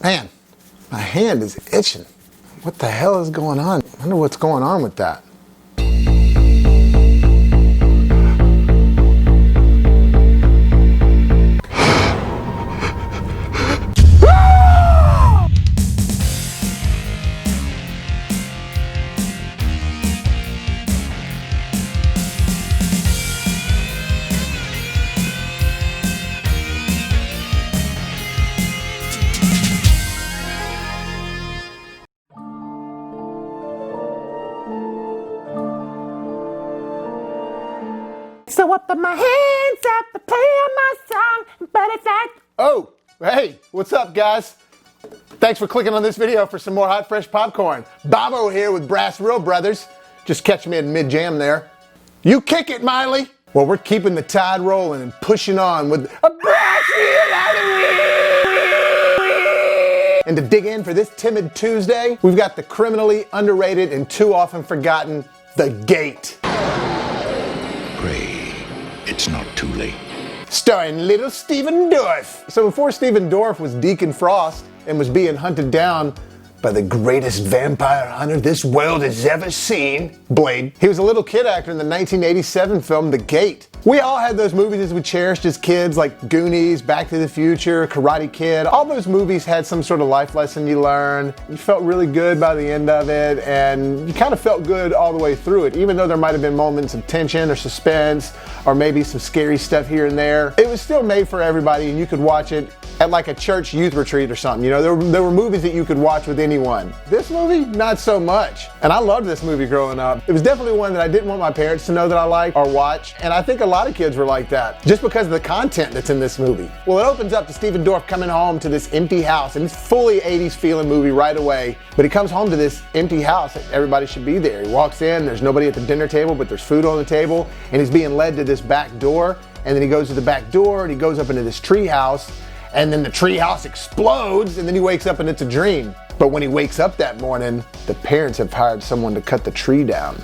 Man, my hand is itching. What the hell is going on? I wonder what's going on with that. So I put my hands up to play on my song, but it's like... Oh, hey, what's up, guys? Thanks for clicking on this video for some more hot, fresh popcorn. Bobo here with BrassReel Brothers. Just catch me in mid-jam there. You kick it, Miley! Well, we're keeping the tide rolling and pushing on with a BrassReel Bobby! And to dig in for this Timid Tuesday, we've got the criminally underrated and too often forgotten The Gate. Pray it's not too late. Starring little Stephen Dorff. So before Stephen Dorff was Deacon Frost and was being hunted down by the greatest vampire hunter this world has ever seen, Blade, he was a little kid actor in the 1987 film The Gate. We all had those movies we cherished as kids, like Goonies, Back to the Future, Karate Kid. All those movies had some sort of life lesson you learned. You felt really good by the end of it, and you kind of felt good all the way through it, even though there might have been moments of tension or suspense, or maybe some scary stuff here and there. It was still made for everybody, and you could watch it at like a church youth retreat or something. You know, there were movies that you could watch with anyone. This movie, not so much. And I loved this movie growing up. It was definitely one that I didn't want my parents to know that I liked or watch, and I think a lot of kids were like that, just because of the content that's in this movie. Well, it opens up to Stephen Dorff coming home to this empty house, and it's fully 80s feeling movie right away, but he comes home to this empty house that everybody should be there. He walks in, there's nobody at the dinner table, but there's food on the table, and he's being led to this back door, and then he goes to the back door, and he goes up into this tree house, and then the tree house explodes, and then he wakes up and it's a dream. But when he wakes up that morning, the parents have hired someone to cut the tree down.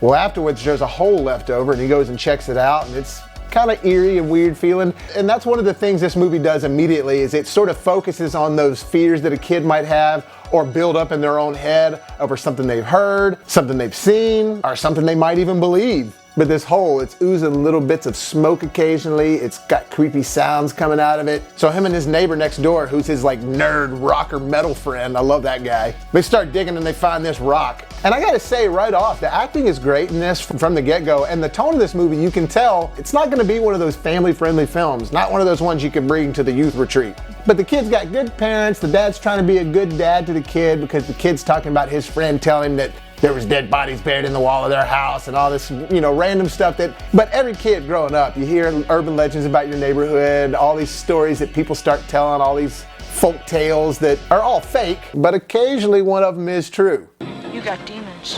Well, afterwards, there's a hole left over, and he goes and checks it out, and it's kind of eerie and weird feeling. And that's one of the things this movie does immediately, is it sort of focuses on those fears that a kid might have or build up in their own head over something they've heard, something they've seen, or something they might even believe. But this hole, it's oozing little bits of smoke occasionally. It's got creepy sounds coming out of it. So him and his neighbor next door, who's his like nerd rocker metal friend, I love that guy, they start digging and they find this rock. And I gotta say right off, the acting is great in this from the get-go, and the tone of this movie, you can tell it's not gonna be one of those family-friendly films, not one of those ones you can bring to the youth retreat. But the kid's got good parents, the dad's trying to be a good dad to the kid because the kid's talking about his friend telling him that there was dead bodies buried in the wall of their house and all this, you know, random stuff but every kid growing up, you hear urban legends about your neighborhood, all these stories that people start telling, all these folk tales that are all fake, but occasionally one of them is true. You got demons.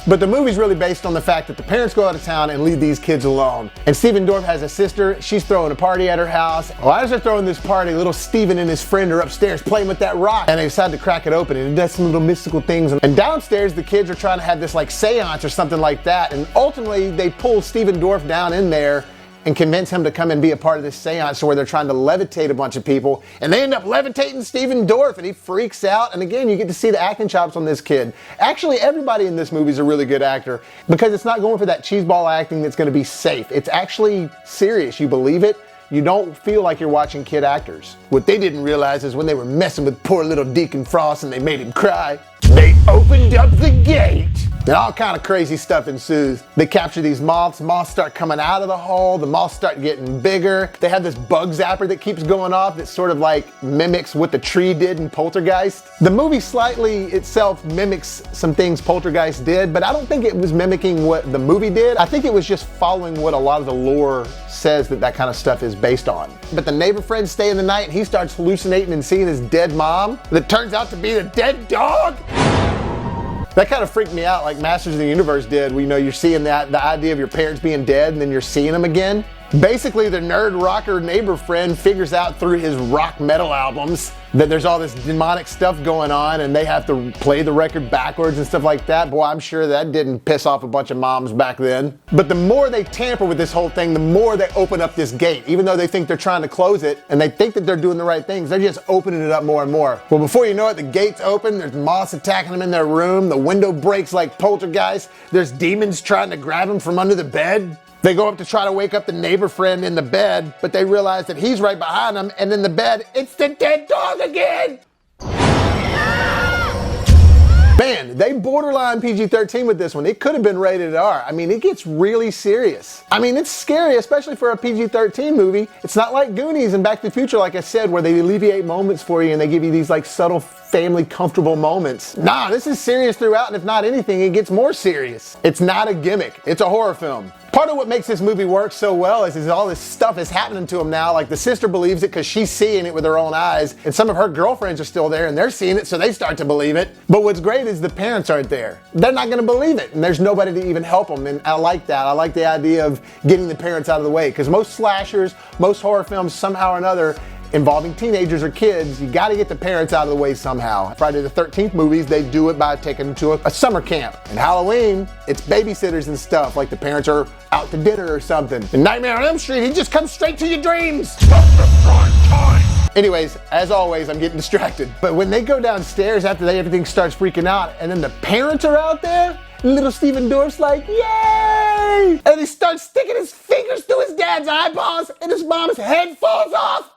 But the movie's really based on the fact that the parents go out of town and leave these kids alone. And Stephen Dorff has a sister, she's throwing a party at her house. Well, as they're throwing this party, little Stephen and his friend are upstairs playing with that rock. And they decide to crack it open, and it does some little mystical things. And downstairs, the kids are trying to have this like seance or something like that. And ultimately, they pull Stephen Dorff down in there and convince him to come and be a part of this seance where they're trying to levitate a bunch of people, and they end up levitating Stephen Dorff, and he freaks out. And again, you get to see the acting chops on this kid. Actually, everybody in this movie is a really good actor because it's not going for that cheeseball acting that's going to be safe. It's actually serious. You believe it. You don't feel like you're watching kid actors. What they didn't realize is when they were messing with poor little Deacon Frost and they made him cry, they opened up the gate. And all kind of crazy stuff ensues. They capture these moths. Moths start coming out of the hole. The moths start getting bigger. They have this bug zapper that keeps going off that sort of like mimics what the tree did in Poltergeist. The movie slightly itself mimics some things Poltergeist did, but I don't think it was mimicking what the movie did. I think it was just following what a lot of the lore says that kind of stuff is based on. But the neighbor friends stay in the night, and he starts hallucinating and seeing his dead mom that turns out to be the dead dog. That kind of freaked me out, like Masters of the Universe did, where, you know, you're seeing the idea of your parents being dead and then you're seeing them again. Basically, the nerd rocker neighbor friend figures out through his rock metal albums that there's all this demonic stuff going on and they have to play the record backwards and stuff like that. Boy, I'm sure that didn't piss off a bunch of moms back then. But the more they tamper with this whole thing, the more they open up this gate. Even though they think they're trying to close it and they think that they're doing the right things, they're just opening it up more and more. Well, before you know it, the gate's open, there's moths attacking them in their room, the window breaks like poltergeist, there's demons trying to grab them from under the bed. They go up to try to wake up the neighbor friend in the bed, but they realize that he's right behind them, and in the bed, it's the dead dog again! Man, they borderline PG-13 with this one. It could have been rated R. I mean, it gets really serious. I mean, it's scary, especially for a PG-13 movie. It's not like Goonies and Back to the Future, like I said, where they alleviate moments for you and they give you these like subtle, family, comfortable moments. Nah, this is serious throughout, and if not anything, it gets more serious. It's not a gimmick. It's a horror film. Part of what makes this movie work so well is all this stuff is happening to him now. Like the sister believes it because she's seeing it with her own eyes, and some of her girlfriends are still there and they're seeing it, so they start to believe it. But what's great is the parents aren't there. They're not going to believe it, and there's nobody to even help them. And I like that. I like the idea of getting the parents out of the way, because most slashers, most horror films, somehow or another, involving teenagers or kids, you gotta get the parents out of the way somehow. Friday the 13th movies, they do it by taking them to a summer camp. And Halloween, it's babysitters and stuff, like the parents are out to dinner or something. In Nightmare on Elm Street, he just comes straight to your dreams. Anyways, as always, I'm getting distracted. But when they go downstairs after everything starts freaking out, and then the parents are out there, little Stephen Dorff's like, yay! And he starts sticking his fingers through his dad's eyeballs, and his mom's head falls off.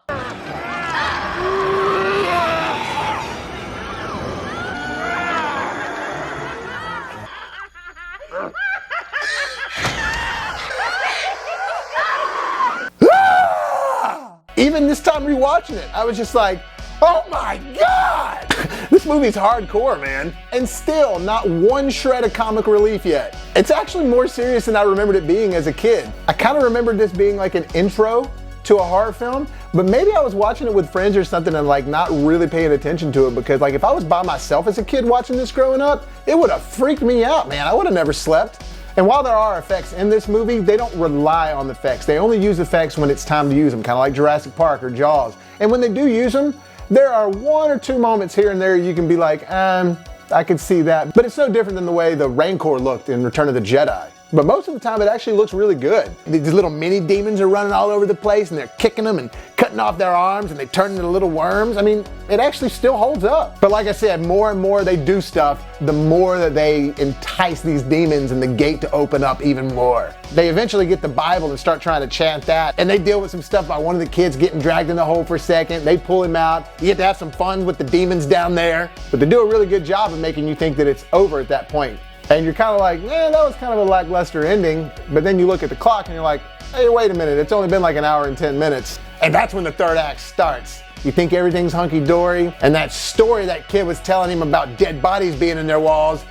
Even this time rewatching it, I was just like, oh my God! This movie's hardcore, man. And still, not one shred of comic relief yet. It's actually more serious than I remembered it being as a kid. I kind of remembered this being like an intro to a horror film, but maybe I was watching it with friends or something and like not really paying attention to it, because like if I was by myself as a kid watching this growing up, it would have freaked me out, man. I would have never slept. And while there are effects in this movie, they don't rely on the effects. They only use effects when it's time to use them, kind of like Jurassic Park or Jaws. And when they do use them, there are one or two moments here and there you can be like, I could see that. But it's no different than the way the Rancor looked in Return of the Jedi. But most of the time it actually looks really good. These little mini demons are running all over the place and they're kicking them and cutting off their arms and they turn into little worms. I mean, it actually still holds up. But like I said, more and more they do stuff, the more that they entice these demons and the gate to open up even more. They eventually get the Bible and start trying to chant that, and they deal with some stuff by one of the kids getting dragged in the hole for a second. They pull him out. You get to have some fun with the demons down there. But they do a really good job of making you think that it's over at that point. And you're kind of like, man, that was kind of a lackluster ending. But then you look at the clock and you're like, hey, wait a minute, it's only been like an hour and 10 minutes. And that's when the third act starts. You think everything's hunky-dory, and that story that kid was telling him about dead bodies being in their walls,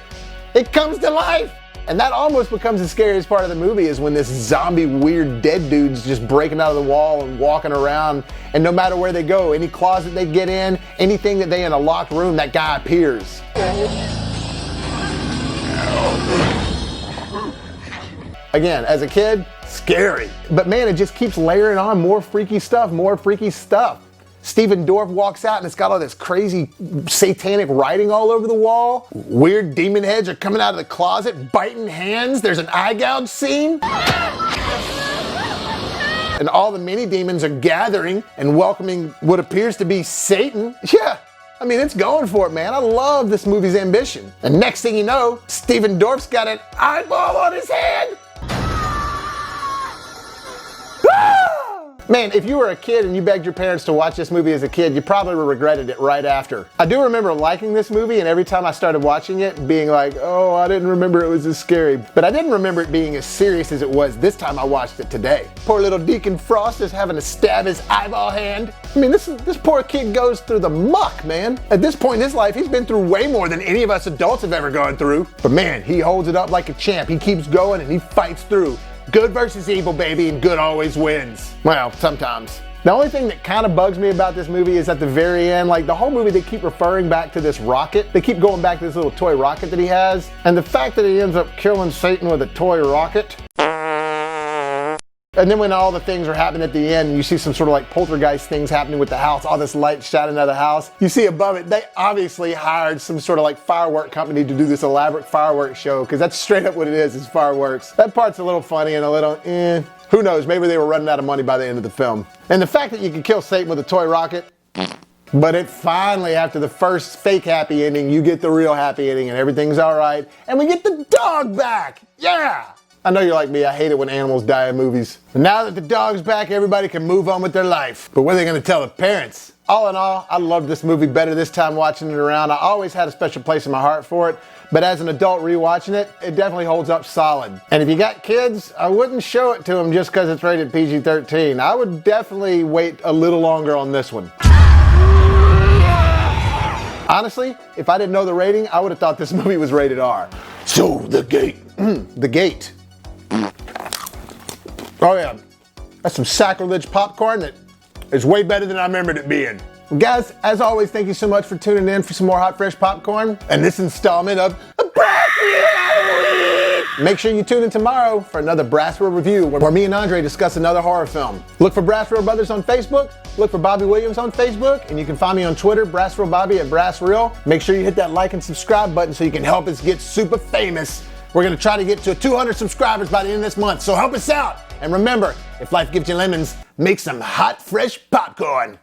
it comes to life. And that almost becomes the scariest part of the movie, is when this zombie weird dead dude's just breaking out of the wall and walking around, and no matter where they go, any closet they get in, anything that they in a locked room, that guy appears. Again, as a kid, scary. But man, it just keeps layering on more freaky stuff, more freaky stuff. Stephen Dorff walks out and it's got all this crazy satanic writing all over the wall. Weird demon heads are coming out of the closet, biting hands. There's an eye gouge scene. And all the mini demons are gathering and welcoming what appears to be Satan. Yeah. I mean, it's going for it, man. I love this movie's ambition. And next thing you know, Stephen Dorff's got an eyeball on his head. Man, if you were a kid and you begged your parents to watch this movie as a kid, you probably regretted it right after. I do remember liking this movie, and every time I started watching it, being like, oh, I didn't remember it was as scary. But I didn't remember it being as serious as it was this time I watched it today. Poor little Deacon Frost is having to stab his eyeball hand. I mean, this poor kid goes through the muck, man. At this point in his life, he's been through way more than any of us adults have ever gone through. But man, he holds it up like a champ. He keeps going and he fights through. Good versus evil, baby, and good always wins. Well, sometimes. The only thing that kind of bugs me about this movie is at the very end, like the whole movie, they keep referring back to this rocket. They keep going back to this little toy rocket that he has. And the fact that he ends up killing Satan with a toy rocket. And then when all the things are happening at the end, you see some sort of like poltergeist things happening with the house, all this light shining out of the house. You see above it, they obviously hired some sort of like firework company to do this elaborate fireworks show, because that's straight up what it is fireworks. That part's a little funny and a little who knows, maybe they were running out of money by the end of the film. And the fact that you can kill Satan with a toy rocket, but it finally, after the first fake happy ending, you get the real happy ending and everything's all right. And we get the dog back. Yeah. I know you're like me, I hate it when animals die in movies. And now that the dog's back, everybody can move on with their life. But what are they gonna tell the parents? All in all, I loved this movie better this time watching it around. I always had a special place in my heart for it, but as an adult rewatching it, it definitely holds up solid. And if you got kids, I wouldn't show it to them just because it's rated PG-13. I would definitely wait a little longer on this one. Honestly, if I didn't know the rating, I would have thought this movie was rated R. So, the gate. The gate. Oh yeah, that's some sacrilege popcorn that is way better than I remembered it being. Well, guys, as always, thank you so much for tuning in for some more hot, fresh popcorn and this installment of BrassReel. Make sure you tune in tomorrow for another BrassReel review where me and Andre discuss another horror film. Look for BrassReel Brothers on Facebook, look for Bobby Williams on Facebook, and you can find me on Twitter, BrassReel Bobby at BrassReel. Make sure you hit that like and subscribe button so you can help us get super famous. We're gonna try to get to 200 subscribers by the end of this month, so help us out. And remember, if life gives you lemons, make some hot, fresh popcorn.